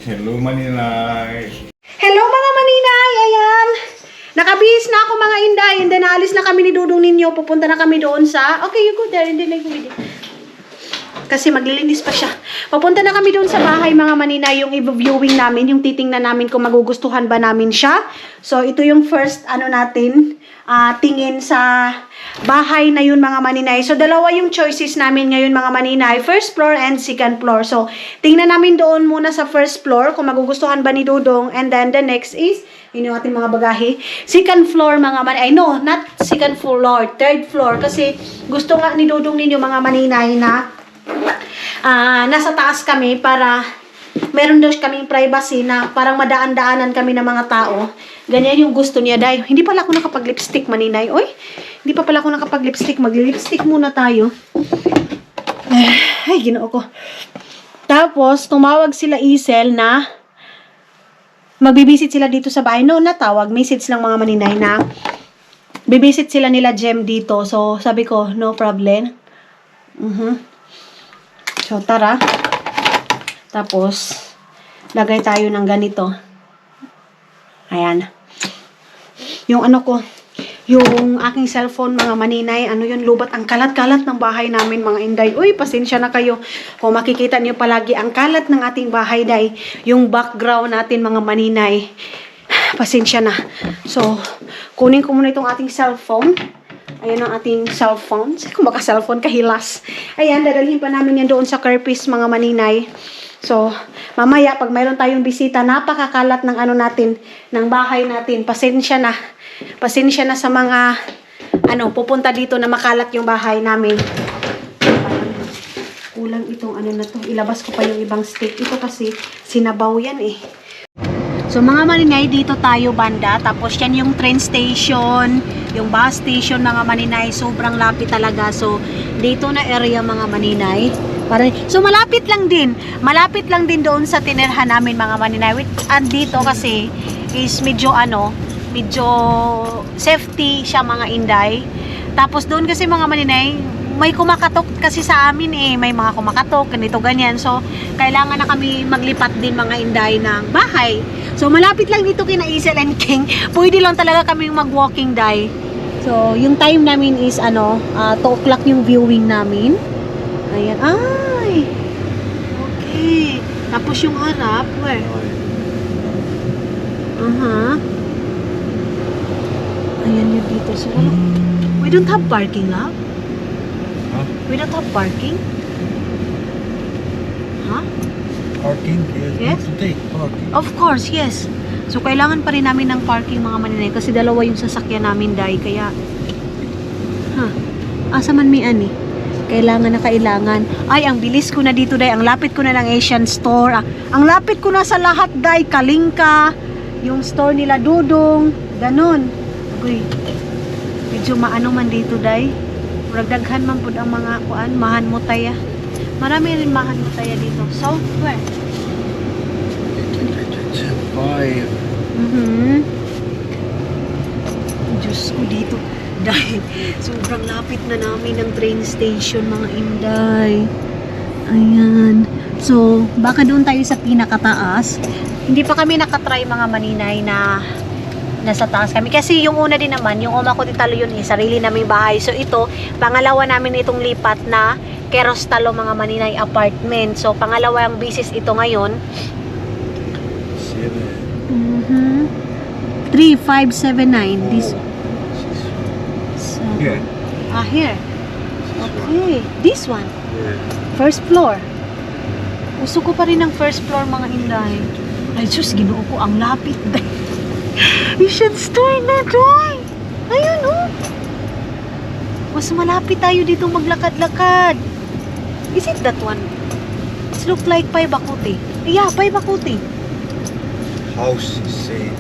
Hello, Maninay. Hello mga maninay, ayan. Nakabihis na ako mga inday, and then naalis na kami ni Dudong ninyo. Pupunta na kami doon sa, okay, you go there, and then I go with it. Kasi maglilinis pa siya. Papunta na kami doon sa bahay mga maninay, yung i-viewing namin, yung titingnan namin kung magugustuhan ba namin siya. So ito yung first, natin, tingin sa bahay na yun mga maninay. So dalawa yung choices namin ngayon mga maninay, first floor and second floor. So tingnan namin doon muna sa first floor kung magugustuhan ba ni Dudong, and then the next is yun yung ating mga bagahe. Second floor mga maninay, no, not second floor, third floor, kasi gusto nga ni Dudong ninyo mga maninay na nasa taas kami para meron daw kaming privacy na parang madaan-daanan kami ng mga tao. Ganyan yung gusto niya, Day. Hindi pala ako nakapag-lipstick, maninay. Oy, hindi pa pala ako nakapag-lipstick. Mag-lipstick muna tayo. Ay, ginoo ko. Tapos, tumawag sila Isel na magbibisit sila dito sa bahay. No, natawag. Message lang mga maninay na bibisit sila nila Jem dito. So, sabi ko, no problem. So, tara. Tapos, lagay tayo ng ganito. Ayan. Yung yung aking cellphone, mga maninay, yun, lubat. Ang kalat-kalat ng bahay namin, mga inday. Uy, pasensya na kayo. Kung makikita niyo palagi, ang kalat ng ating bahay, day. Yung background natin, mga maninay. Pasensya na. So, kunin ko muna itong ating cellphone. Ayan ang ating cellphone. Kung baka cellphone, kahilas. Ayan, dadalhin pa namin yan doon sa Kerpis, mga maninay. So, mamaya, pag mayroon tayong bisita, napakakalat ng natin, ng bahay natin. Pasensya na. Pasensya na sa mga, pupunta dito na makalat yung bahay namin. Kulang itong na to. Ilabas ko pa yung ibang stick. Ito kasi, sinabaw yan eh. So mga maninay, dito tayo banda. Tapos yan yung train station, yung bus station mga maninay. Sobrang lapit talaga. So dito na area mga maninay. So malapit lang din. Malapit lang din doon sa tinirhan namin mga maninay. And dito kasi is medyo medyo safety siya mga inday. Tapos doon kasi mga maninay, may kumakatok kasi sa amin eh. May mga kumakatok, ganito, ganyan. So, kailangan na kami maglipat din mga inday ng bahay. So, malapit lang dito kina Isel and King. Pwede lang talaga kami mag-walking day. So, yung time namin is 2 o'clock yung viewing namin. Ayan. Ay! Okay. Tapos yung harap, where? Ayan yun dito. So, we don't have parking, love. We don't have parking? Huh? Parking? Yes? To take parking. Of course, yes. So, kailangan pa rin namin ng parking mga maninay kasi dalawa yung sasakyan namin, day. Kaya, asa man may kailangan na kailangan. Ay, ang bilis ko na dito, day. Ang lapit ko na ng Asian store. Ang lapit ko na sa lahat, day. Kalingka, yung store nila Dudong, ganon. Uy, medyo maano man dito, day. Ragdaghan man po ang mga mahan mo taya. Marami rin mahan mo taya dito. So, where? 5. Diyos ko dito. Dahil sobrang lapit na namin ng train station mga inday. Ayan. So, baka doon tayo sa pinakataas. Hindi pa kami nakatry mga maninay na nasa taas kami. Kasi yung una din naman, yung uma ko titalo yun sarili naming bahay. So ito, pangalawa namin itong lipat na Kerostalo mga maninay apartment. So pangalawa ang bisis ito ngayon. 3579. This. So, Here. Here. Okay. This one. Yeah. First floor. Gusto ko pa rin ng first floor mga inday. Ay, sus, ginoo ko ang lapit. You should store na, Joy. Ayun, oh. Mas malapit tayo dito maglakad-lakad. Is it that one? It looks like Paibakuti. Yeah, Paibakuti. House is same.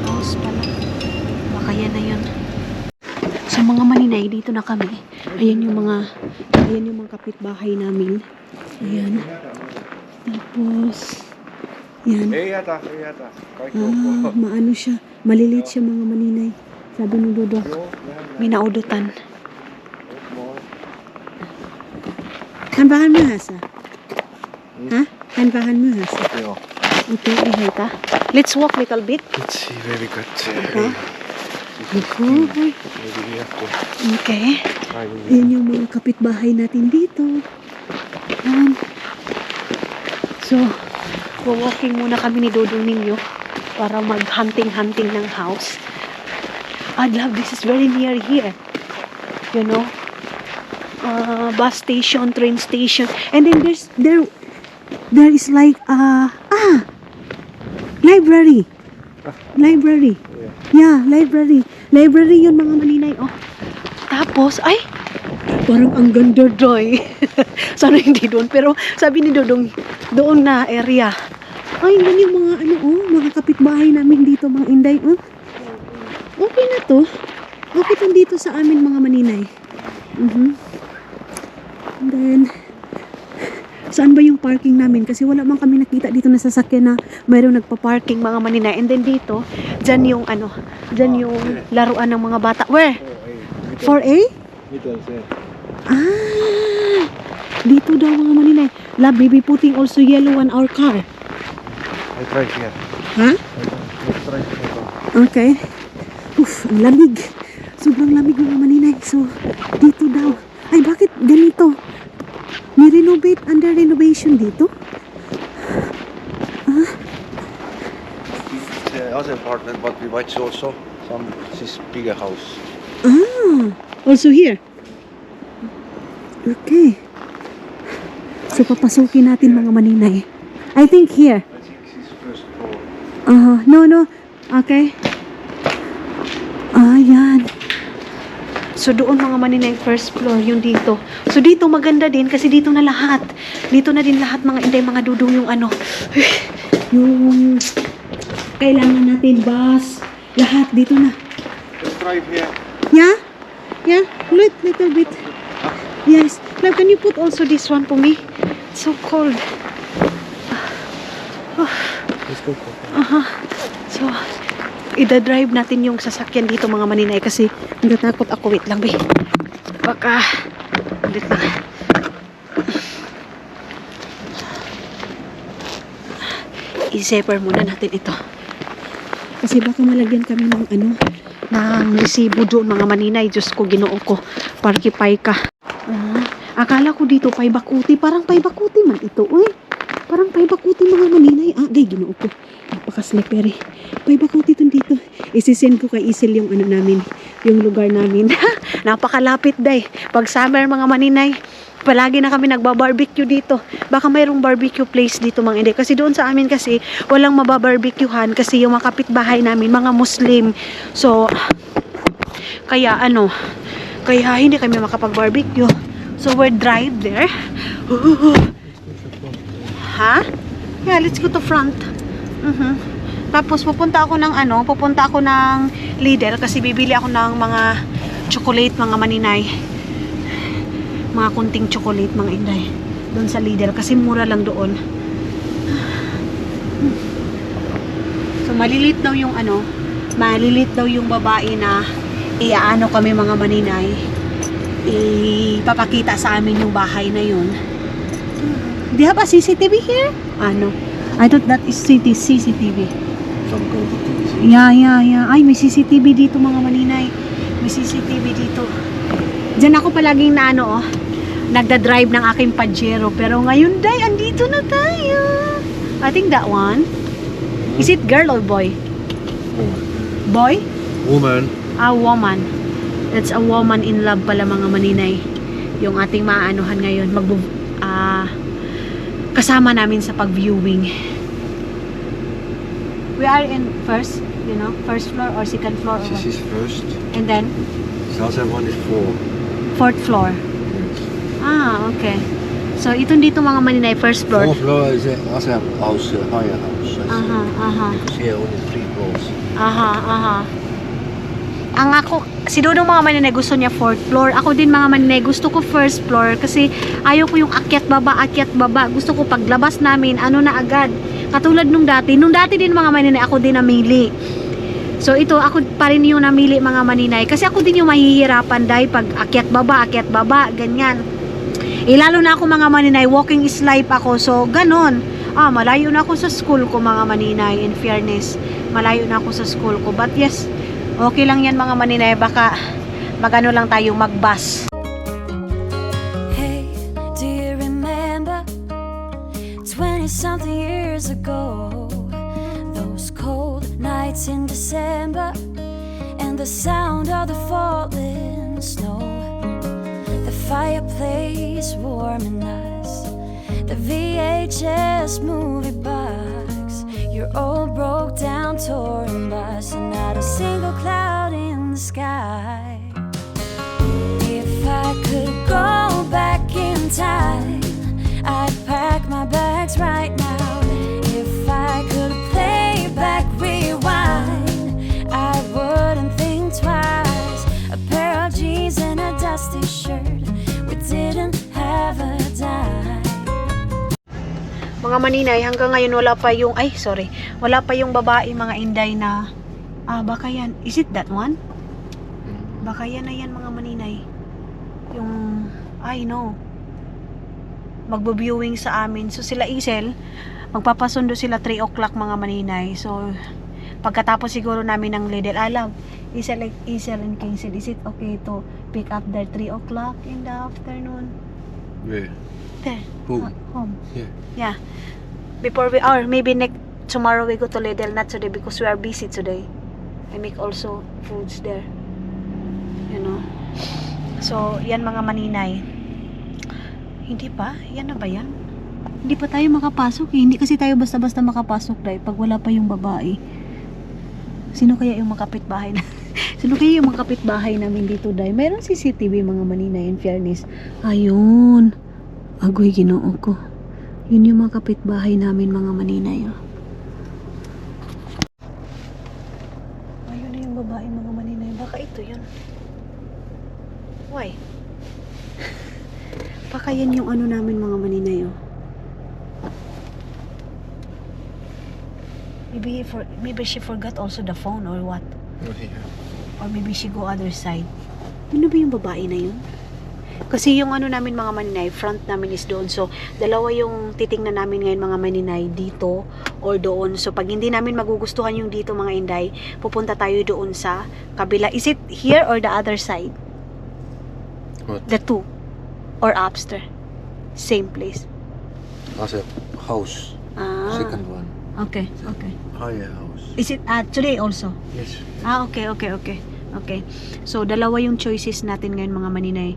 House pala. Baka yan na yun. So, mga maninay, dito na kami. Ayan yung mga kapitbahay namin. Ayan. Tapos, yan. Maano siya. Maliliit siya mga maninay. Sabi ni Dudong. May naudutan. Kan bahan mo hasa? Ha? Handbahan mo, ha? Ja. Okay, ihenta. Let's walk little bit. Let's see where we got. Okay. Maybe we have to Okay. find Yan yung mga kapitbahay natin dito. Yan. So, walking muna kami ni Dodong Ninyo para mag-hunting-hunting ng house. I love this is very near here. You know? Bus station, train station. And then there is like, library. Library. Yeah, library. Library yun mga maninay. Oh. Tapos, ay, parang ang ganda doy. Sana hindi doon. Pero sabi ni Dodong, doon na area. Ay, yun yung mga mga kapitbahay namin dito mga inday. Oh. Okay na to. Okay to dito sa amin mga maninay. And then, saan ba yung parking namin? Kasi wala man kami nakita dito na sasakyan na mayroong nagpa-parking mga maninay. And then dito, dyan yung dyan yung laruan ng mga bata. Where? 4A? middle there. Dito daw mga maninay. Love, baby putting also yellow on our car. I try here. Ha? Let's try here. Okay. Uf, ang lamig. Sobrang lamig mga maninay. So, dito daw. Ay, bakit ganito? Ni-renovate, under renovation dito? It's other apartment, but we watch also this bigger house. Also here? Okay. So, papasukin natin mga maninay. I think here. I think this is first floor. No. Okay. Yan. So, doon mga maninay, first floor, yung dito. So, dito maganda din kasi dito na lahat. Dito na din lahat mga inday, mga dudong yung yung kailangan natin, bus, lahat dito na. Let's drive here. Yeah? Yeah? Little bit. Yes. Now, can you put also this one for me? It's so cold. Let's go. So, ida-drive natin yung sasakyan dito mga maninay kasi natatakot ako. Wait lang, be. Baka, ulit lang. I-zipper muna natin ito. Kasi baka malagyan kami ng ng resibo doon mga maninay. Diyos ko, ginoo ko. Parkipay ka. Akala ko dito, Paybakuti. Parang Paybakuti man ito, uy. Parang Paybakuti mga maninay. Gay, ginoo ko. Napaka-slippery. Paybakuti itong dito. Isisend ko kay Isil yung namin, yung lugar namin. Napakalapit day. Pag summer mga maninay, palagi na kami nagba-barbecue dito. Baka mayroong barbecue place dito mga hindi. Kasi doon sa amin kasi, walang mababarbecuehan kasi yung mga kapitbahay namin, mga Muslim. So, kaya kaya hindi kami makapag-barbecue. So, we're drive there. Ha? Yeah, let's go to front. Tapos pupunta ako ng Lidl kasi bibili ako ng mga chocolate mga maninay. Mga kunting chocolate mga inday. Doon sa Lidl kasi mura lang doon. So malilit daw yung babae na kami mga maninay. Ipapakita sa amin yung bahay na yun. Do you have a CCTV here? No. I thought that is CCTV. Some go to TV. Yeah. Ay, may CCTV dito mga maninay. May CCTV dito. Diyan ako palaging nagda-drive ng aking Pajero. Pero ngayon, day, andito na tayo. I think that one. Is it girl or boy? Boy? Woman. Woman. That's a woman in love pala mga maninay. Yung ating maaanuhan ngayon. Kasama namin sa pag-viewing. We are in first floor or second floor? Or This is first. And then? The other one is Fourth floor. Okay. So, itong dito mga maninay, first floor. Fourth floor is the other house, higher house. Because here only 3 floors. Si Dodong mga maninay gusto niya fourth floor. Ako din mga maninay gusto ko first floor kasi ayaw ko yung akyat baba. Gusto ko paglabas namin, na agad. Katulad nung dati din mga maninay, ako din namili. So ito, ako pa rin yung namili mga maninay. Kasi ako din yung mahihirapan dahil pag akyat baba, ganyan. Lalo na ako mga maninay, walking is life ako. So, ganon. Malayo na ako sa school ko mga maninay, in fairness. Malayo na ako sa school ko. But yes, okay lang yan mga maninay. Baka magano lang tayo mag-bus. Hey, do you remember 20-something years ago? Those cold nights in December and the sound of the falling snow. The fireplace warming us, the VHS movie box, your old broke down touring bus, and not a single cloud in the sky. If I could go back in time, I'd pack my bags right now. If I could play back, rewind, I wouldn't think twice. A pair of jeans and a dusty shirt, we didn't have a dime. Mga maninay, hanggang ngayon wala pa yung, wala pa yung babae mga inday na, baka yan, is it that one? Baka yan na yan mga maninay. Yung, I know, magbo-viewing sa amin. So sila Isel, magpapasundo sila 3 o'clock mga maninay. So, pagkatapos siguro namin ng Lidl, alam, Isel and Kingsel, is it okay to pick up there 3 o'clock in the afternoon? Where? There. Who? Home. Yeah. Yeah. Before maybe tomorrow we go to Lidl, not today because we are busy today. I make also foods there. You know. So, yan mga maninay. Hindi pa? Yan na ba yan? Hindi pa tayo makapasok eh. Hindi kasi tayo basta-basta makapasok dahil pag wala pa yung babae. Sino kaya yung makapitbahay na? Sino kaya yung makapitbahay namin dito dahil? Mayroong CCTV mga maninay in fairness. Ayun. Agoy, ginoo ko. Yun yung mga kapitbahay namin mga maninay. Ayun na yung babae mga maninay. Baka ito yun. Why? Baka yan yung ano namin mga maninay. Maybe she forgot also the phone or what? Or maybe she go other side. Ano ba yung babae na yun? Kasi yung ano namin mga maninay, front namin is doon. So, dalawa yung titingnan namin ngayon mga maninay, dito or doon. So, pag hindi namin magugustuhan yung dito mga inday, pupunta tayo doon sa kabila. Is it here or the other side? What? The two. Or upstairs. Same place. As a house. Second one. Okay. Higher house. Is it today also? Yes. Okay. So, dalawa yung choices natin ngayon mga maninay.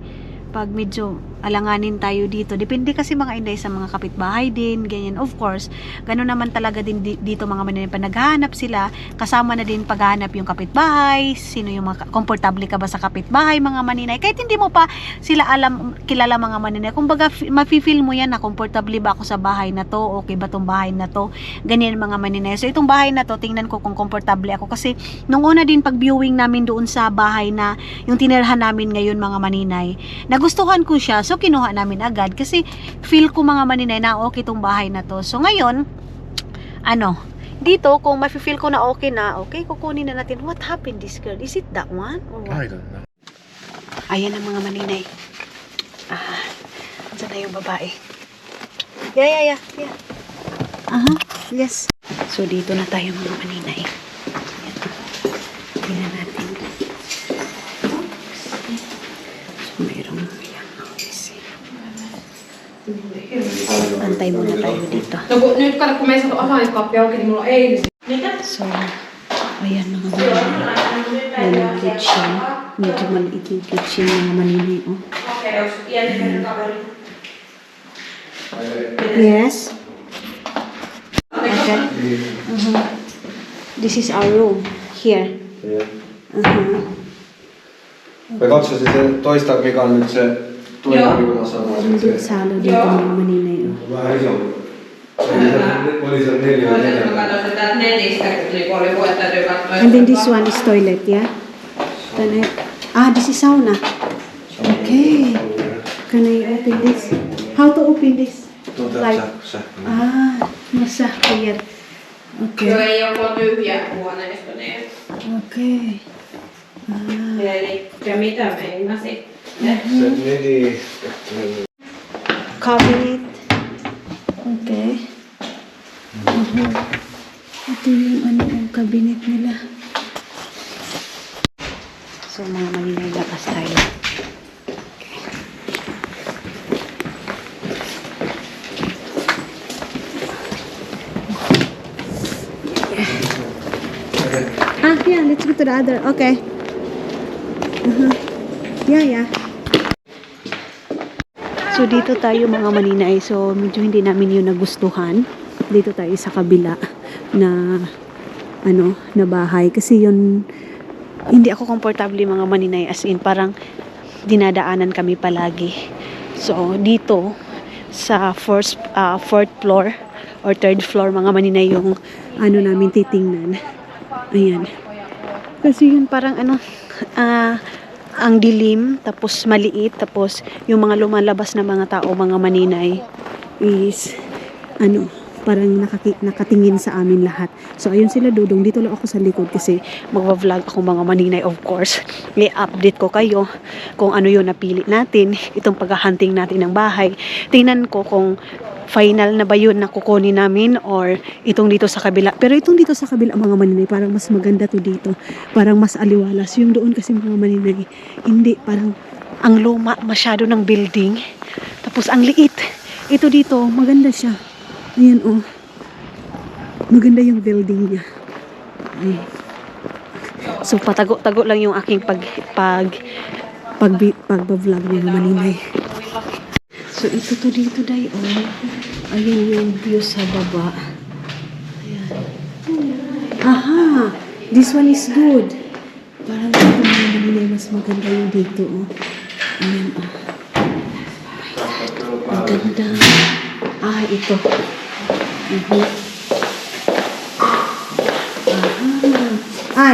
Pag medyo alanganin tayo dito, depende kasi mga inday sa mga kapitbahay din, ganyan. Of course, gano'n naman talaga din dito mga maninay. Pag naghahanap sila, kasama na din paghahanap yung kapitbahay, sino yung mga, komportable ka ba sa kapitbahay mga maninay. Kahit hindi mo pa sila kilala mga maninay. Kung baga, mafe-feel mo yan na komportable ba ako sa bahay na to, okay ba tong bahay na to, ganyan mga maninay. So, itong bahay na to, tingnan ko kung komportable ako. Kasi, nung una din pag viewing namin doon sa bahay na, yung tinirhan namin ngayon mga maninay, nagustuhan ko siya. So, kinuha namin agad kasi feel ko mga maninay na okay tong bahay na to. So, ngayon, dito, kung mafe-feel ko na okay, kukunin na natin. What happened this girl? Is it that one? Or what? I don't know. Ayan ang mga maninay. Diyan na yung babae. Yeah. Yes. So, dito na tayo mga maninay. Tingnan natin. So, mayroong antay muna tayo dito. No kun nyt kato kun meistä on osaiskaappi auki, niin mulla on eilisiä. So, ayan mga maninay. Ayan yung kitchen. Medyo maliit yung kitchen mga maninay. Okei, jos iän kaveri. Yes. Okay. This is our room. Here. Mä katsoisin se toista, mikä on nyt se toinen, mikä mä sanoin. Hindi salo dito mga maninay. Vähän isompi. Oli se 4 Mä katsoin sitä netistä, kun oli vuotta täytyy katsoa. And then this one is toilet, yeah? This is sauna. Okay. Can I open this? How to open this? sähkö. No sähkö here. Okay. Joo, ei ole tyhjä huoneisto, niin. Okay. Eli mitä meinasit? Se meni... Cabinet. Okay. yung ano, yung cabinet nila. So, mga maninay, labas tayo. Yeah, let's go to the other. Okay. Yeah. So, dito tayo mga maninay. So, medyo hindi namin yun nagustuhan. Dito tayo sa kabila na na bahay. Kasi yun, hindi ako komportable mga maninay. As in, parang dinadaanan kami palagi. So, dito sa fourth floor or third floor mga maninay yung namin titingnan. Ayan. Kasi yun parang ang dilim, tapos maliit, tapos yung mga lumalabas na mga tao, mga maninay, is, parang nakatingin sa amin lahat. So, ayun sila dudong. Dito lang ako sa likod kasi magwa-vlog ako mga maninay, of course. I-update ko kayo kung ano yung napili natin, itong paghahunting natin ng bahay. Tingnan ko kung final na ba yun na kukunin namin or itong dito sa kabila. Pero itong dito sa kabila mga maninay, parang mas maganda to dito. Parang mas aliwalas. Yung doon kasi mga maninay, hindi. Parang ang luma masyado ng building. Tapos ang liit. Ito dito, maganda siya. Ayan oh. Maganda yung building niya. Ayan. So patago-tago lang yung aking pag-vlog mga maninay. So ito to dito day oh. Ayan yung view sa baba. Ayan. Aha! This one is good. Parang ito mga maninay mas maganda yung dito oh. Ayan oh. Ang ganda. Ito.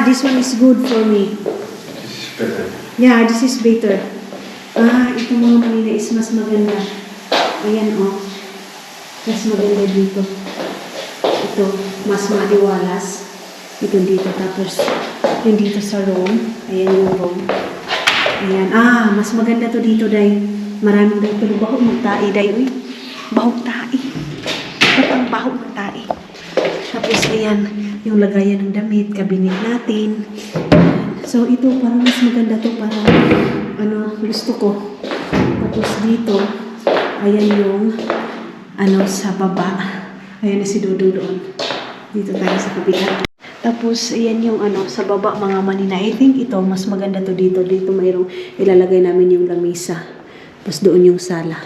This one is good for me. This is better. Yeah, this is better. Ito mga maninay is mas maganda. Ayan oh. Mas maganda dito. Ito, mas maliwalas. Ito dito. Tapos, yung dito sa room. Ayan yung room. Ayan. Mas maganda to dito, day. Maraming day. Pero bahog magtai, day. Uy, bahog tai. Ba't ang bahog magtai? Tapos, ayan. Yung lagayan ng damit. Kabinet natin. So, ito parang mas maganda to. Parang, gusto ko. Tapos, dito, ayan yung sa baba. Ayan na si Dudong doon. Dito tayo sa kabila. Tapos, ayan yung sa baba mga maninay. I think ito, mas maganda to dito. Dito mayroong ilalagay namin yung lamisa. Tapos doon yung sala.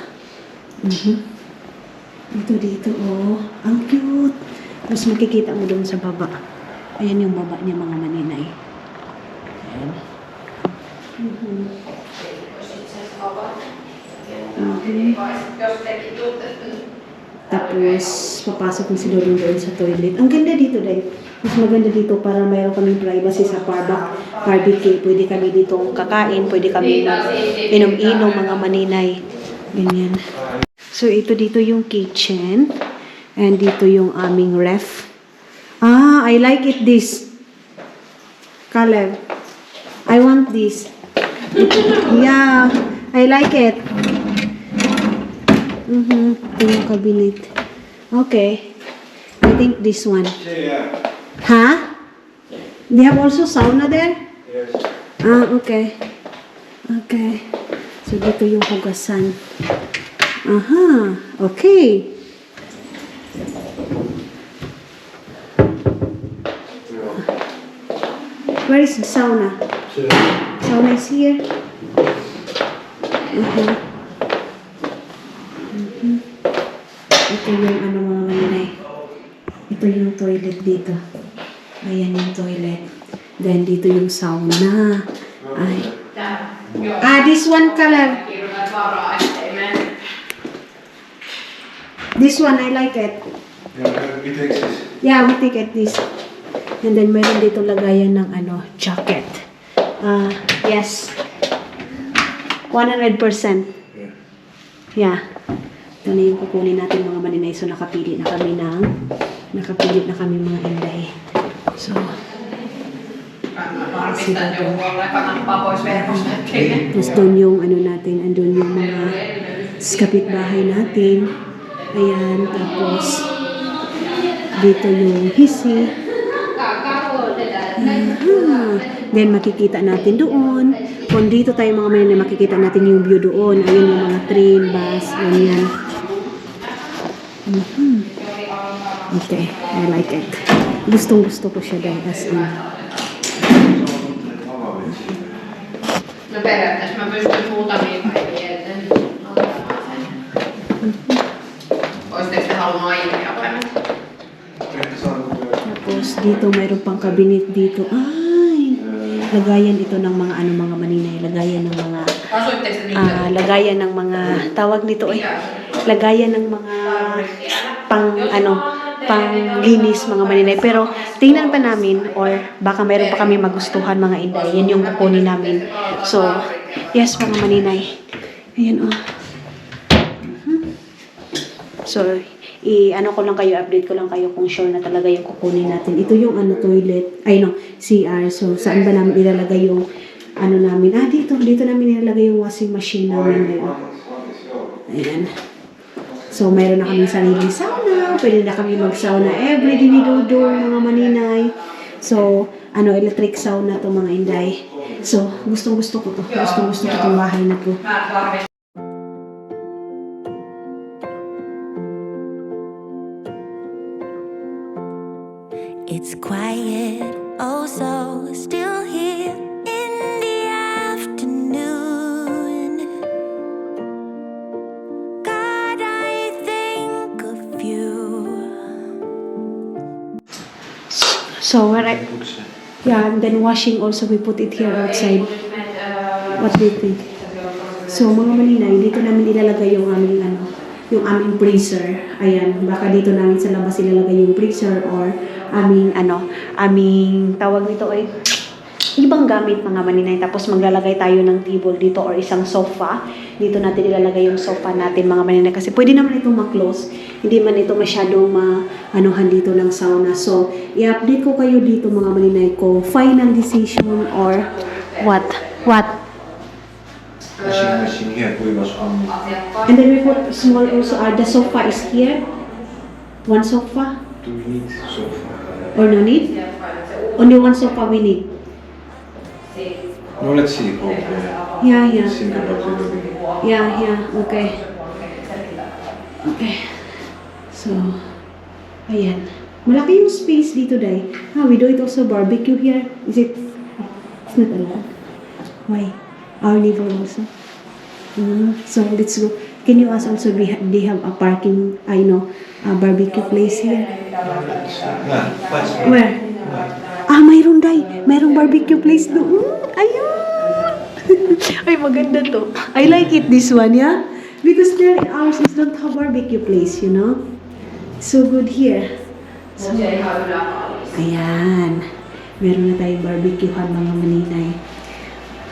Dito, oh. Ang cute. Mas makikita mo doon sa baba. Ayan yung baba niya mga maninay. Ayan. Tapos, papasok na si Dodong doon sa toilet. Ang ganda dito, dahil mas maganda dito para mayroon kami privacy sa barbecue. Pwede kami dito kakain, pwede kami inom-inom mga maninay. Ganyan. So, ito dito yung kitchen. And dito yung aming ref. I like it this. Caleb. I want this. Yeah, I like it. Ito yung cabinet. Okay. I think this one. Yeah. Huh? They have also sauna there? Yes. Okay. Okay. So, dito yung hugasan. Okay. Where is the sauna? Sauna is here. Ito yung mga maninay. Ito yung toilet dito. Ayan yung toilet. Then dito yung sauna. This one color. This one, I like it. Yeah, we take this. Yeah, we take it this. And then meron dito lagayan ng jacket. Yes. 100%. Yeah. Ito na yung kukunin natin mga maninay. So, nakapili na kami mga inday. So, tapos doon yung natin, andun yung mga kapitbahay natin. Ayan, tapos dito yung hisi. Then makikita natin doon. Kung dito tayo mga maninay, makikita natin yung view doon. Ayun yung mga train, bus, ganyan. Okay, I like it. Gustong-gusto ko siya dahil as in. No periaatteessa mä pystyn muutamia päiviä ennen ottamaan sen. Oisitteko te halunnut aiemmin avoimet? Tapos dito mayroon pang cabinet dito. Ay! Lagayan ito ng mga mga maninay. Lagayan ng mga Asuitteko te niitä? lagayan ng mga tawag nito lagayan ng mga panglinis mga maninay. Pero tingnan pa namin or baka mayroon pa kami magustuhan mga inday. Yan yung kukunin namin. So, yes mga maninay. Ayan So, ano ko lang kayo, update ko lang kayo kung sure na talaga yung kukunin natin. Ito yung toilet, CR. So, saan ba namin ilalagay yung namin? Dito namin ilalagay yung washing machine namin ngayon. Ayan. So, mayroon na kami sariling sauna. Pwede na kami mag-sauna everyday ni Dodo, mga maninay. So, electric sauna to mga inday. So, gustong-gusto ko to. Gustong-gusto ko itong bahay na to. It's quiet, oh so still here in the afternoon. God, I think of you. So, and then washing also, we put it here outside. What do you think? So, mga maninay, dito namin ilalagay yung aming freezer. Ayan, baka dito namin sa labas ilalagay yung freezer or aming tawag nito ibang gamit mga maninay. Tapos maglalagay tayo ng table dito or isang sofa. Dito natin ilalagay yung sofa natin mga maninay. Kasi pwede naman itong ma-close. Hindi man ito masyadong maanuhan dito ng sauna. So, i-update ko kayo dito mga maninay ko. Final decision or what? Machine here, kuivas on. And then we put small also. The sofa is here. One sofa. Do we need sofa? Or no need? Only one sofa we need. No, let's see. Yeah. Think about it. Yeah. Okay. So, ayan. Malaki yung space dito, Day. We do it also barbecue here. Is it? It's not allowed. Why? Our neighbor also. So, let's go. Can you ask also, they have a parking, a barbecue place here? Where? Mayroon, Day. Mayroong barbecue place doon. Ayun. Ay, maganda to. I like it, this one, yeah? Because ours is don't have barbecue place, So good here. So, ayan. Meron na tayong barbecuehan mga maninay.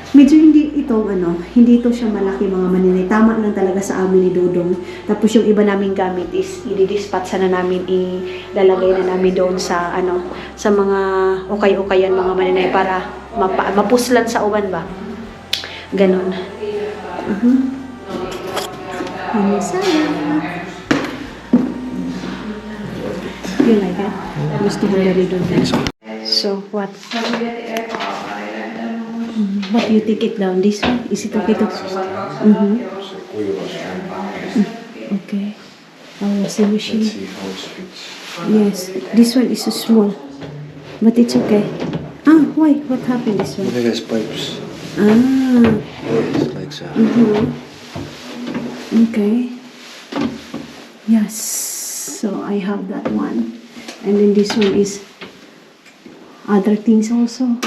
Medyo hindi ito siya malaki mga maninay. Tama lang talaga sa amin ni Dodong. Tapos yung iba naming gamit is i-dispatch na namin, ilalagay na namin doon sa sa mga ukay-ukayan mga maninay para mapuslan sa uban ba. Ganon. You like it? Gusto ko na rin doon. So, what? What do you take it down? This one? Is it okay to? Okay. Washing machine. Let's see how it fits. Yes. This one is so small. But it's okay. Why? What happened this one? Look at these pipes. It's like so. Okay. Yes. So I have that one. And then this one is other things also.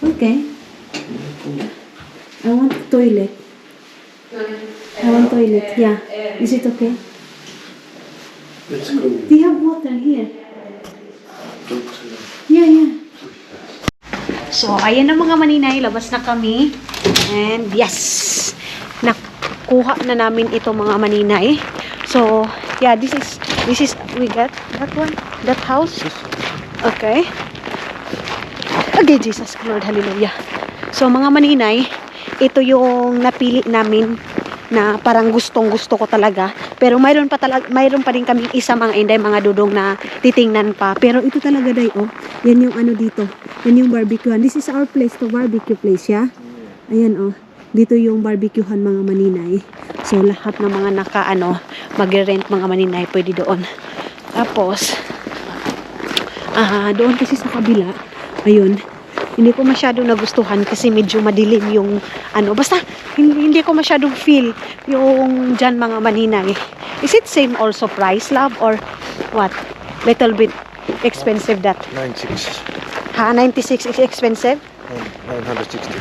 Okay. I want toilet. Yeah. Is it okay? Let's go. They have water here. Yeah. So, ayan na mga maninay. Labas na kami. And yes! Nakuha na namin ito mga maninay. So, yeah, this is, we got that one, that house. Okay. Okay, Jesus Lord, hallelujah. So, mga maninay, ito yung napili namin na parang gustong-gusto ko talaga. Pero mayroon pa din kaming isa mga inday, mga dudong na titingnan pa. Pero ito talaga day, oh. Yan yung ano dito. Yan yung barbecuehan. This is our place to barbecue place, yeah? Ayan, oh. Dito yung barbecuehan mga maninay. So, lahat ng mga mag-rent mga maninay, pwede doon. Tapos, doon kasi sa kabila, ayun, hindi ko masyadong nagustuhan kasi medyo madilim yung basta hindi ko masyadong feel yung dyan mga maninay. Is it same also price, love, or what? Little bit expensive that? 96. 96 is expensive? 960.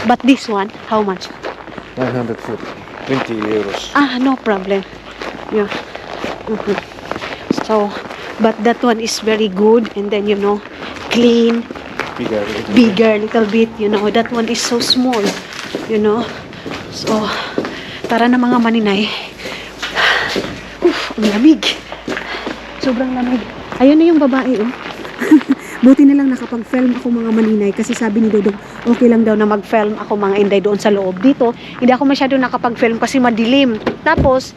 But this one, how much? 940. 20 euros. No problem. Yeah. So, but that one is very good, and then clean, bigger little bit, that one is so small, so tara na mga maninay. Ang lamig, sobrang lamig. Ayun na yung babae, oh. Buti na lang nakapag-film ako mga maninay kasi sabi ni Dodong okay lang daw na mag-film ako mga inday doon sa loob. Dito hindi ako masyado nakapag-film kasi madilim. Tapos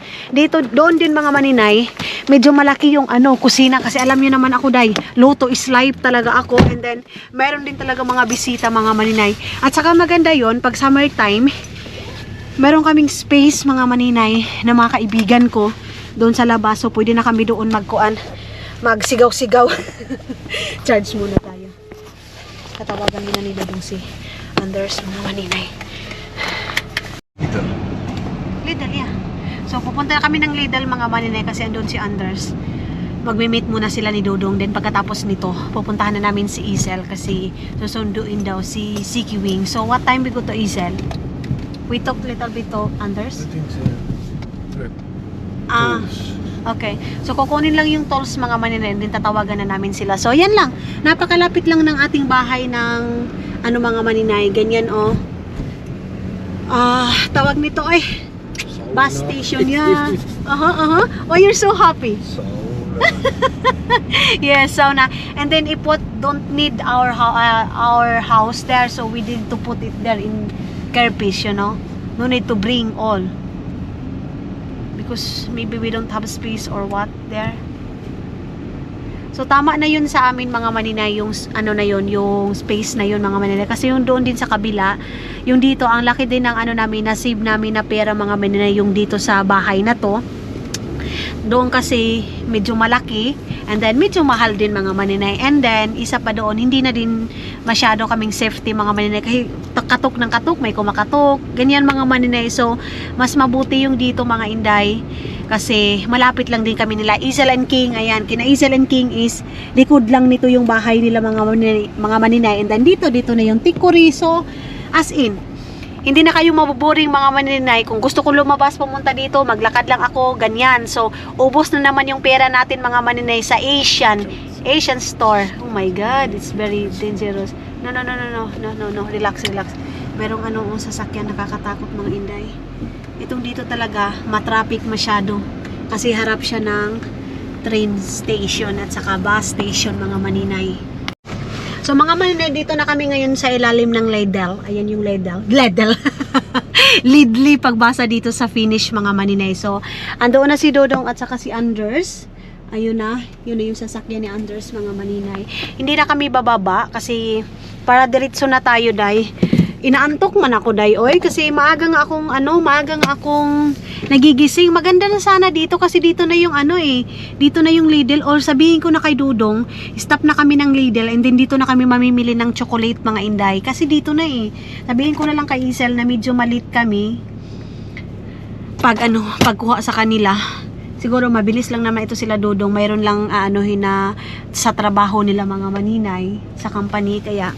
doon din mga maninay, medyo malaki yung kusina kasi alam niyo naman ako day, luto is life talaga ako, and then mayroon din talaga mga bisita mga maninay. At saka maganda yon pag summer time, meron kaming space mga maninay na mga kaibigan ko doon sa labas, so pwede na kami doon magsigaw-sigaw. Charge muna tayo. Tatawagan din na nila dong si Anders mga maninay. Lidl, yeah. So pupunta na kami ng Lidl mga maninay kasi andun si Anders. Magme-meet muna sila ni Dodong, then pagkatapos nito pupuntahan na namin si Isel kasi susunduin daw si Siki Wing. So what time we go to Isel? We talk little bit to Anders? Okay. So, kukunin lang yung tolls mga maninay, din tatawagan na namin sila. So, yan lang. Napakalapit lang ng ating bahay ng mga maninay. Ganyan, oh. Tawag nito, bus station, yeah. Oh, you're so happy. Yes, so na. And then, if what don't need our house there, so we need to put it there in Kerpish, No need to bring all. Because maybe we don't have space or what there. So tama na yun sa amin mga maninay, yung yung space na yun mga maninay, kasi yung doon din sa kabila, yung dito ang laki din ng namin, na save namin na pera mga maninay, yung dito sa bahay na to. Doon kasi medyo malaki, and then medyo mahal din mga maninay, and then isa pa doon, hindi na din masyado kaming safety mga maninay kasi katok ng katok, may kumakatok, ganyan mga maninay. So mas mabuti yung dito mga inday kasi malapit lang din kami nila Isel and King. Ayan, kina Isel and King is likod lang nito yung bahay nila mga maninay, and then dito na yung Tikuri. So as in, hindi na kayo mabuboring mga maninay. Kung gusto ko lumabas pumunta dito, maglakad lang ako, ganyan. So, ubos na naman yung pera natin mga maninay sa Asian store. Oh my God, it's very dangerous. No. Relax. Merong sasakyan nakakatakot mga inday. Itong dito talaga, matraffic masyado. Kasi harap siya ng train station at saka bus station mga maninay. So mga maninay, dito na kami ngayon sa ilalim ng Lidl. Ayan yung Lidl. Lidli pagbasa dito sa finish mga maninay. So andoon na si Dodong at saka si Anders. Ayun na. Yun na yung sasakyan ni Anders mga maninay. Hindi na kami bababa kasi para diretso na tayo day. Inaantok man ako day oy kasi maaga nga akong nagigising. Maganda na sana dito kasi dito na yung dito na yung Lidl, or sabihin ko na kay Dudong, stop na kami ng Lidl, and then dito na kami mamimili ng chocolate mga inday kasi dito na sabihin ko na lang kay Isel na medyo malit kami pagkuha sa kanila. Siguro mabilis lang naman ito sila Dudong, mayroon lang na sa trabaho nila mga maninay sa company, kaya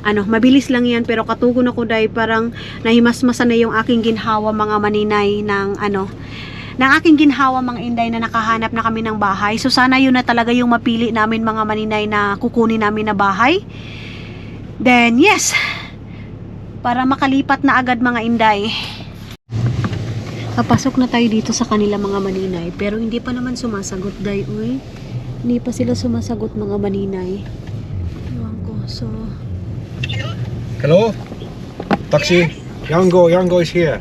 mabilis lang yan. Pero katugon ako dahil parang nahimasmasan na yung aking ginhawa mga maninay ng aking ginhawa mga inday na nakahanap na kami ng bahay. So sana yun na talaga yung mapili namin mga maninay na kukunin namin na bahay. Then yes, para makalipat na agad mga inday. Papasok na tayo dito sa kanila mga maninay, pero hindi pa naman sumasagot dahil hindi pa sila sumasagot mga maninay. Ewan ko. So Hello? Taxi? Yango is here.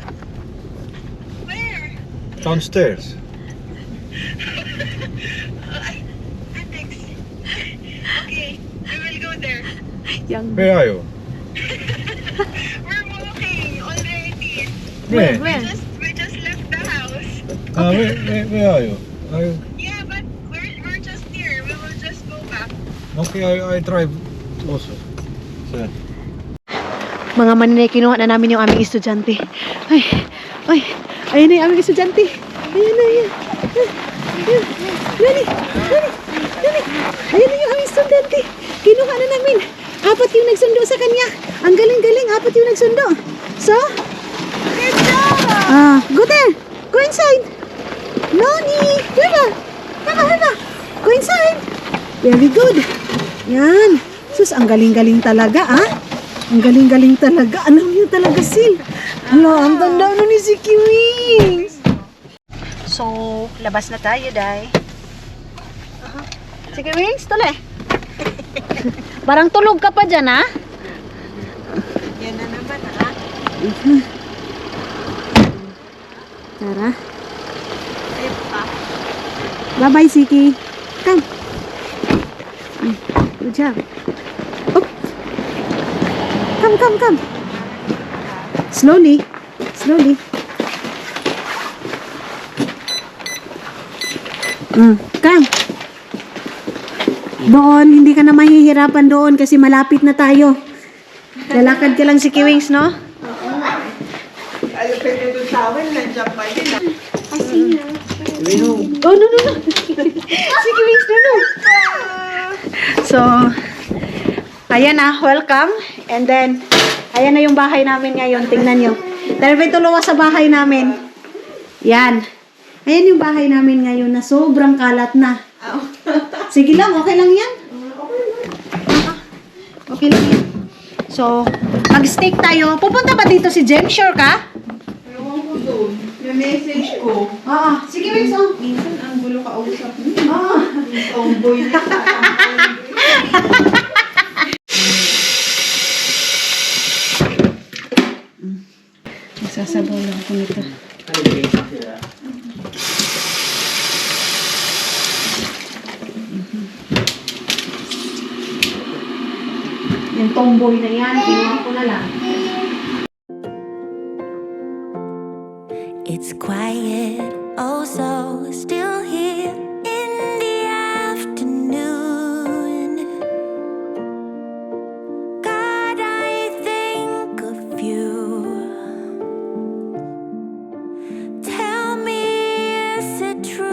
Where? Downstairs. Antics. Okay, we will go there. Where are you? We're walking already. Where? We just left the house. Where are you? Are you? Yeah, but we're just here. We will just go back. Okay, I drive also. So, Mga maninay, kinuha na namin yung aming estudyante. Ay, ayun na yung aming estudyante. Ayun na, yan. Nani. Ayun na yung aming estudyante. Kinuha na namin. 4 yung nagsundo sa kanya. Ang galing-galing, 4 yung nagsundo. So, Good job! go there. Go inside. Noni, Heba. Go inside. Very good. Yan. Sus, ang galing-galing talaga, Ang galing-galing talaga. Alam niyo talaga, Sil. Hala, ang tanda na ni si Kiwings. So, labas na tayo, Day. Si Kiwings, tuloy. Parang tulog ka pa dyan, Yan na naman, Tara. Bye-bye, Siki. Come. Good job. Up. Come. Slowly. Come. Doon, hindi ka na mahihirapan doon kasi malapit na tayo. Lalakad ka lang si Kiwings, no? Ayaw pwede doon tawin, nandiyan pa din. Oh, no. Si Kiwings, no. So, ayan na, welcome. And then, ayan na yung bahay namin ngayon. Tingnan nyo. Dahil may tuluwa sa bahay namin. Yan. Ayan yung bahay namin ngayon na sobrang kalat na. Sige lang, okay lang yan. Okay lang yan. So, mag-steak tayo. Pupunta ba dito si Jem? Sure ka? Ewan ko doon. Yung message ko. Oo. Sige, Wings. Minsan ang gulo ka usap mo. Oo. Tomboy na sa Sasabaw lang ako nito. Yung tomboy na yan, inuha ko na lang. It's quiet, oh so still here in the afternoon. God, I think of you. Tell me, is it true?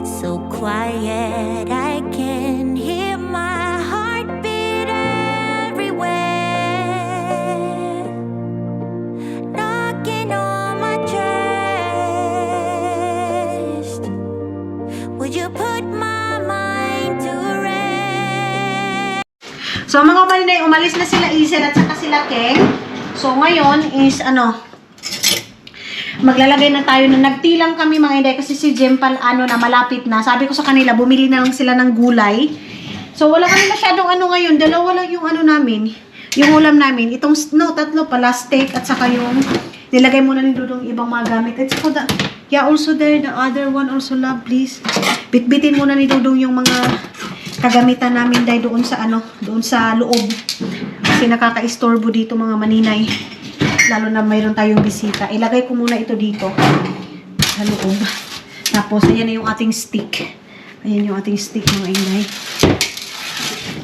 So quiet, I can hear my heartbeat everywhere, knocking on my chest. Would you put my mind to rest? So mga malinay, umalis na sila Isel at saka sila Keng. So ngayon is maglalagay na tayo na nagtilang kami mga inday kasi si Jem na malapit na. Sabi ko sa kanila, bumili na lang sila ng gulay. So wala kami masyadong ngayon, dalawa lang yung namin, yung ulam namin. Itong, tatlo pala, steak at saka yung nilagay muna ni Dudong ibang mga gamit. At saka, also there, the other one also love, please. Bitbitin muna ni Dudong yung mga kagamitan namin dahil doon sa doon sa loob. Kasi nakaka-istorbo dito mga maninay. Lalo na mayroon tayong bisita. Ilagay ko muna ito dito sa loob. Tapos, ayan na yung ating stick. Ayan yung ating stick mga inay.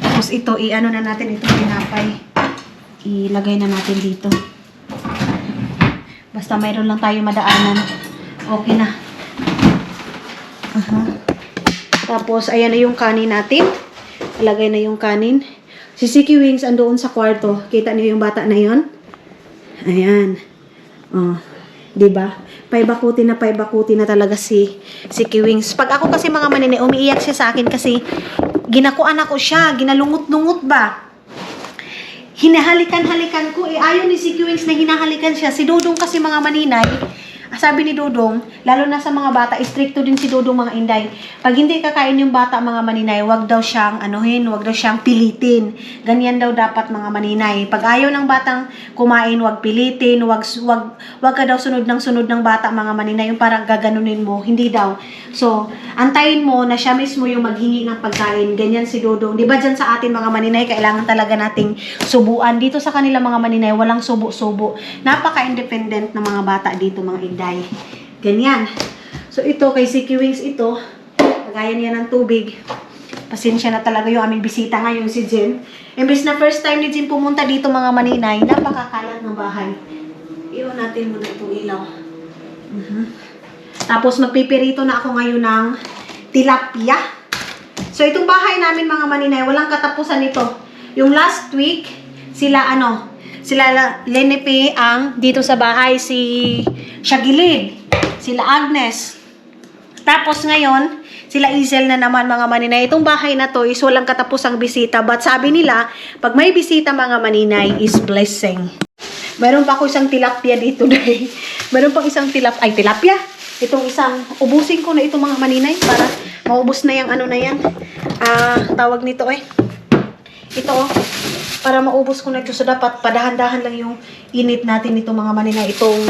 Tapos ito, na natin itong tinapay. Ilagay na natin dito. Basta mayroon lang tayong madaanan. Okay na. Tapos, ayan na yung kanin natin. Ilagay na yung kanin. Si Siki Wings andoon sa kwarto. Kita niyo yung bata na yon? Ayan. Oh, 'di ba? Paibakuti na talaga si Kiwings. Pag ako kasi mga manine, umiiyak siya sa akin kasi ginakuan ako siya, ginalungot-lungot ba? Hinahalikan-halikan ko. Ayaw ni si Kiwings na hinahalikan siya. Si Dudong kasi mga maninay, sabi ni Dudong, lalo na sa mga bata, stricto din si Dudong mga inday. Pag hindi kakain yung bata mga maninay, wag daw siyang wag daw siyang pilitin. Ganyan daw dapat mga maninay. Pag ayaw ng batang kumain, wag pilitin, wag ka daw sunod ng bata mga maninay, yung parang gaganunin mo, hindi daw. So, antayin mo na siya mismo yung maghingi ng pagkain. Ganyan si Dudong. Di ba dyan sa atin mga maninay, kailangan talaga nating subuan. Dito sa kanila mga maninay, walang subo-subo. Napaka-independent ng mga bata dito mga inday. Ganyan. So ito kay Siki Wings ito, lagayan niya ng tubig. Pasensya na talaga yung aming bisita ngayon si Jim. Imbes na first time ni Jim pumunta dito mga maninay, napakakalat ng bahay. Iwan natin muna itong ilaw. Tapos magpipirito na ako ngayon ng tilapia. So itong bahay namin mga maninay, walang katapusan nito. Yung last week, sila Lenepe ang dito sa bahay, si Shagilid, sila Agnes. Tapos ngayon, sila Izel na naman mga maninay. Itong bahay na to is walang katapusang bisita. But sabi nila, pag may bisita mga maninay is blessing. Meron pa ako isang tilapia dito dahil. Meron pang isang tilapia. Itong isang, ubusin ko na itong mga maninay para maubos na yung ano na yan. Tawag nito Ito para maubos ko na ito. So, dapat padahan-dahan lang yung init natin itong mga maninay. Itong,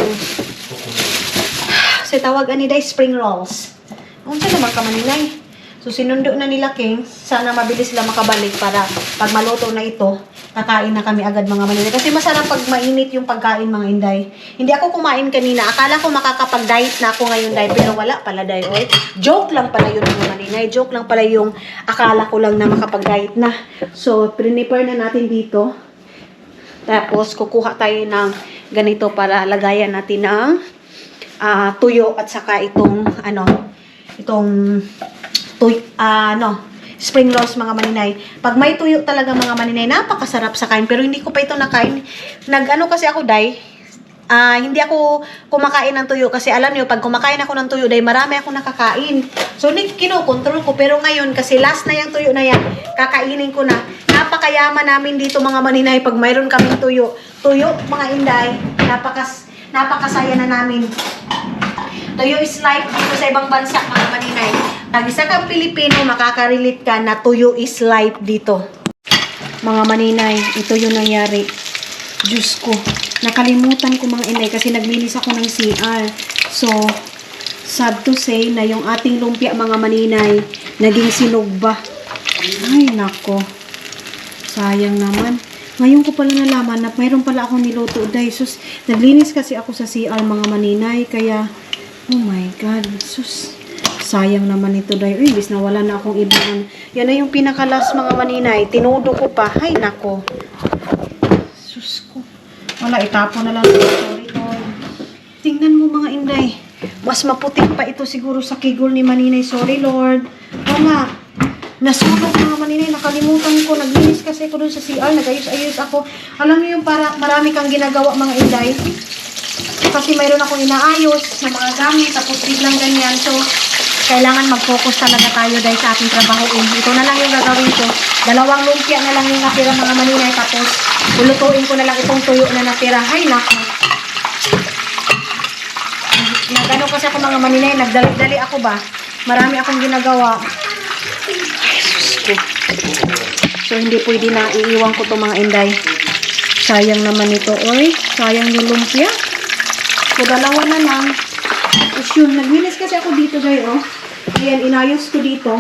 tawag spring rolls. Unsa naman ka maninay? So, sinundo na nila King. Sana mabilis sila makabalik para pag maluto na ito, kakain na kami agad mga maninay. Kasi masarap pag mainit yung pagkain mga inday. Hindi ako kumain kanina. Akala ko makakapag-diet na ako ngayon day. Pero wala pala day. Joke lang pala yun mga maninay. Joke lang pala yung akala ko lang na makapag-diet na. So, prepare na natin dito. Tapos, kukuha tayo ng ganito para lagayan natin ng tuyo at saka itong spring rolls mga maninay. Pag may tuyo talaga mga maninay, napakasarap sa kain. Pero hindi ko pa ito nakain. Kasi ako, day, hindi ako kumakain ng tuyo. Kasi alam niyo, pag kumakain ako ng tuyo, day, marami ako nakakain. So, kinokontrol ko. Pero ngayon, kasi last na yung tuyo na yan, kakainin ko na. Napakayaman namin dito mga maninay pag mayroon kaming tuyo. Tuyo, mga inday, napakasaya na namin. Tuyo is life dito sa ibang bansa, mga maninay. Pag isa kang Pilipino, makaka-relate ka na tuyo is life dito. Mga maninay, ito yung nangyari. Diyos ko, nakalimutan ko mga inay kasi naglinis ako ng CR. So, sad to say na yung ating lumpia mga maninay, naging sinugba. Ay, nako. Sayang naman. Ngayon ko pala nalaman na mayroon pala akong niluto. Sus, naglinis kasi ako sa CR mga maninay, kaya oh my God, sus. Sayang naman ito dahil, bis na wala na akong ibang. Yan na yung pinakalas mga maninay. Tinudo ko pa. Ay, nako. Sus ko. Wala, itapo na lang. Sorry, Lord. Tingnan mo mga inday. Mas maputik pa ito siguro sa kigol ni maninay. Sorry, Lord. Wala. Nasunog mga maninay. Nakalimutan ko. Naglinis kasi ako dun sa CR. Nagayos-ayos ako. Alam niyo yung para marami kang ginagawa mga inday. Kasi mayroon akong inaayos na mga gamit. Tapos biglang ganyan. So, kailangan mag-focus talaga tayo dahil sa ating trabaho. Ito na lang yung gagawin ko. 2 lumpia na lang yung natira mga maninay. Tapos, ulutuin ko na lang itong tuyo na natira. Ay, naku. Nagano kasi ako mga maninay. Nagdali-dali ako ba? Marami akong ginagawa. Ay, sus ko. So, hindi pwede na iiwan ko itong mga inday. Sayang naman ito. Oy, sayang yung lumpia. So, 2 na lang. Tapos yun, naglinis kasi ako dito guys, Ayan, inayos ko dito.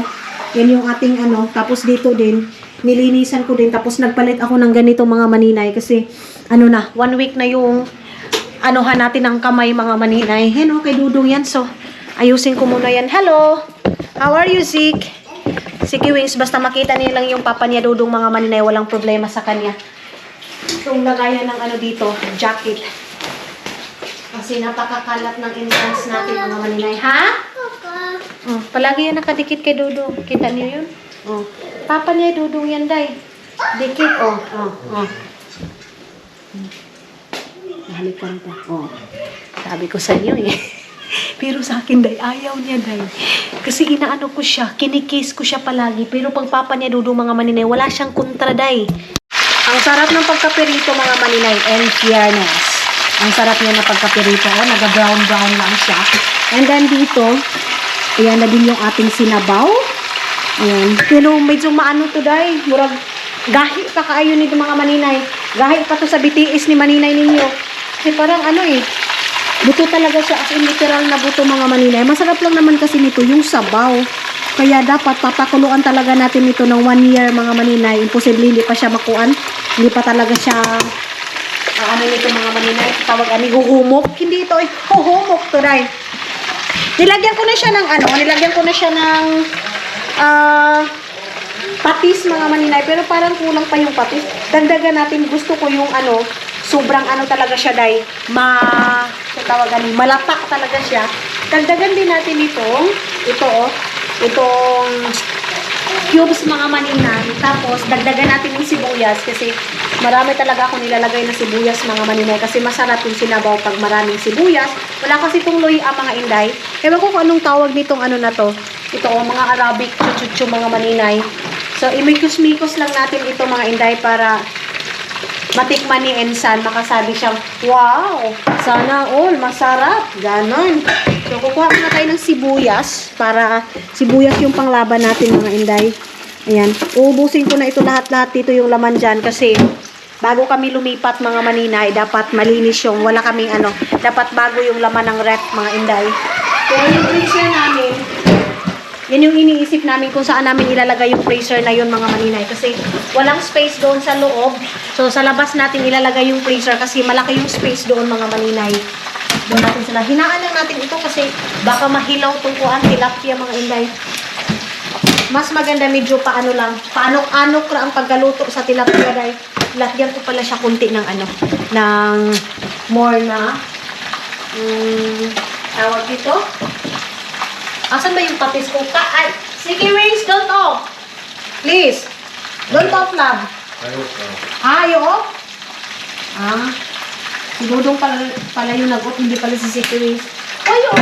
Yan yung ating tapos dito din, nilinisan ko din. Tapos nagpalit ako ng ganito mga maninay. Kasi, 1 week na yung natin ng kamay mga maninay. Yan kay Dudong yan. So, ayusin ko muna yan. Hello! How are you, Zik? Siki Wings, basta makita niya lang yung papa niya, Dudong mga maninay, walang problema sa kanya. Itong lagayan ng dito, jacket. Kasi napakakalat ng entrance natin mga maninay. Ha? Palagi yan nakadikit kay Dudong. Kita niyo yun? Papa niya Dudong yan, day. Dikit, Halikan pa. Sabi ko sa inyo Pero sa akin, day, ayaw niya, day. Kasi inaano ko siya, kinikis ko siya palagi. Pero pag papa niya Dudong mga maninay, wala siyang kontra, day. Ang sarap ng pagkaperito mga maninay and fairness. Ang sarap niya na pagkapirito. Oh, naga-brown-brown lang siya. And then dito, ayan na din yung ating sinabaw. Ayan. Pero medyo maano to day. Murag gahi pa kaayo nito mga maninay. Gahi pa to sa BTS ni maninay ninyo. Kasi parang ano eh. Buto talaga siya. As in literal na buto mga maninay. Masarap lang naman kasi nito yung sabaw. Kaya dapat papakuluan talaga natin ito ng 1 year mga maninay. Imposible hindi pa siya makuan. Hindi pa talaga siya ano nito mga maninay. Tawag ani huhumok. Hindi ito eh. Huhumok to day. Nilagyan ko na siya ng ano. Nilagyan ko na siya ng patis mga maninay. Pero parang kulang pa yung patis. Dagdagan natin. Gusto ko yung ano. Sobrang ano talaga siya day. Malatak talaga siya. Dagdagan din natin itong itong cubes mga maninay. Tapos dagdagan natin yung sibuyas kasi marami talaga ako nilalagay na sibuyas mga maninay kasi masarap yung sinabaw pag maraming sibuyas. Wala kasi itong luya mga inday. Ewan ko kung anong tawag nitong ano na to. Ito mga Arabic chuchuchu mga maninay. So imikos-mikos lang natin ito mga inday para matikman ni Ensan, makasabi siyang, wow, sana all, masarap, ganon. So, kukuha muna tayo ng sibuyas, para sibuyas yung panglaban natin mga inday. Ayan, uubusin ko na ito lahat-lahat dito yung laman dyan, kasi bago kami lumipat mga maninay, dapat malinis yung, wala kaming ano, dapat bago yung laman ng ref mga inday. Kaya yung freezer namin, yan yung iniisip namin kung saan namin ilalagay yung freezer na yun mga maninay. Kasi walang space doon sa loob. So sa labas natin ilalagay yung freezer kasi malaki yung space doon mga maninay. Doon natin sila. Hinaan lang natin ito kasi baka mahilaw itong kuhan, tilapia mga inday. Mas maganda medyo paano lang. Paanok-anok ra ang pagkaluto sa tilapia dahil lagyan ko pala siya kunti ng ano, ng more na tawag dito. Asan ba yung patis ko? Ay, sige, Wings, don't off. Please. Don't off, love. Ayaw? Si Dudong pala yung nag-off, hindi pala si Siki Wings. Ayaw.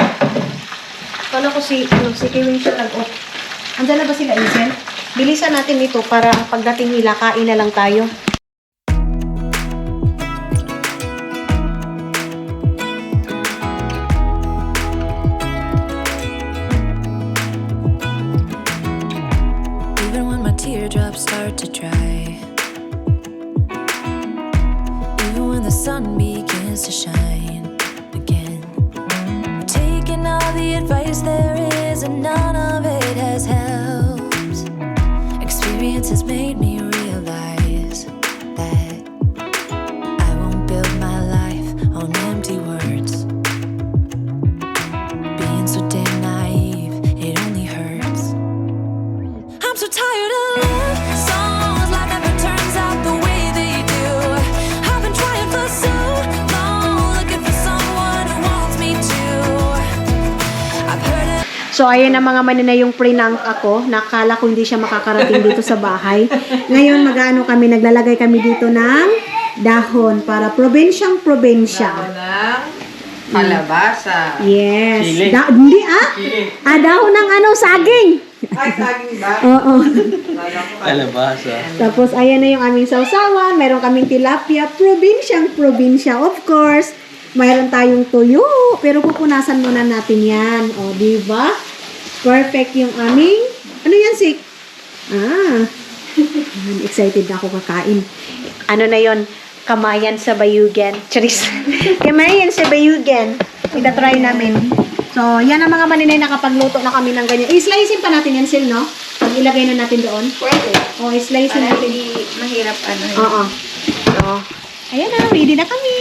Kala ko si Siki Wings yung nag-off. Andiyan na ba sila, Isel? Bilisan natin ito para pagdating nila, kain na lang tayo. Teardrops start to dry. Even when the sun begins to shine again. Taking all the advice there is, and none of it has helped. Experience has made me realize that I won't build my life on empty words. Being so damn naive, it only hurts. I'm so tired of love songs, life never turns out the way they do. I've been trying for so long, looking for someone who wants me to. I've heard it. So, ayan na mga maninay yung prank ako. Nakala ko hindi siya makakarating dito sa bahay. Ngayon, mag-ano kami, naglalagay kami dito ng dahon para probinsyang probensya. Kalabasa. Yes. Chili. Hindi dahon ng ano, saging. Ay, saging ba? Oo. Kalabasa. Tapos, ayan na yung aming sausawan. Meron kaming tilapia. Probinsyang probinsya. Of course, mayroon tayong tuyo. Pero pupunasan muna natin yan. O, diba? Perfect yung aming... Ano yan, Sik? Excited na ako kakain. Ano na yon? Kamayan sa bayugan. Charis. Kamayan sa bayugan. Ita-try namin. So, yan ang mga maninay nakapagluto na kami ng ganyan. I-slicein pa natin yan, Sil, no? Pag ilagay na natin doon. Pwede. O, i-slicein Para natin. hindi mahirap ano. Oo. So, ayan na. Ready na kami.